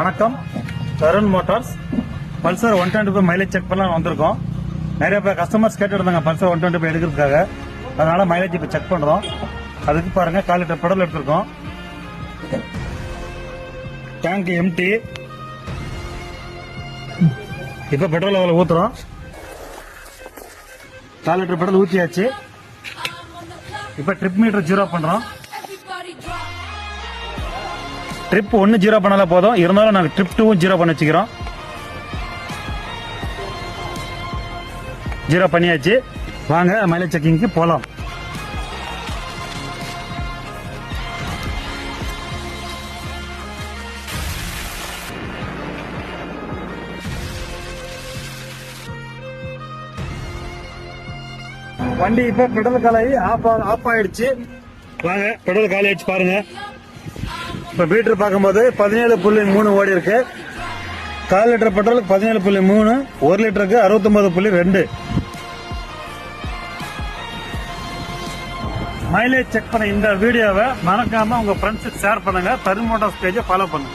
வணக்கம், Tarun Motors. Pulsar 125 mileage check பண்ணலாம் வந்திருக்கோம். நிறைய பேர் கஸ்டமர்ஸ் கேட்டு இருந்தாங்க பல்சர் 125 எடுக்கிறதுக்காக. அதனால மைலேஜ் இப்ப செக் பண்றோம். அதுக்கு பாருங்க, 4 லிட்டர் பெட்ரோல் எடுத்திருக்கோம். Tank empty. இப்ப பெட்ரோல் லெவல ஊத்துறோம். 4 லிட்டர் பெட்ரோல் ஊத்தியாச்சு. இப்ப ட்ரிப் மீட்டர் 0 பண்றோம். ட்ரிப் 1 0 பண்ணால போதும், இருந்தாலும் நாங்கள் ட்ரிப் 2 0 பண்ணி வச்சுக்கிறோம். 0 பண்ணியாச்சு. வாங்க மைலேஜ் செக்கிங்க்கு போலாம். வண்டி இப்ப பெட்ரோல் காலி ஆஃப் ஆயிடுச்சு. வாங்க பெட்ரோல் காலி ஆயிடுச்சு பாருங்க. இப்ப மீட்டர் பார்க்கும்போது 17.3 ஓடி இருக்கு. 4 லிட்டர் பெட்ரோலுக்கு 17.3, 1 லிட்டருக்கு 69.2. மைலேஜ் செக் பண்ண இந்த வீடியோவை மறக்காம உங்க ஃப்ரெண்ட்ஸுக்கு ஷேர் பண்ணுங்க. தருண் மோட்டார்ஸ் பேஜை ஃபாலோ பண்ணுங்க.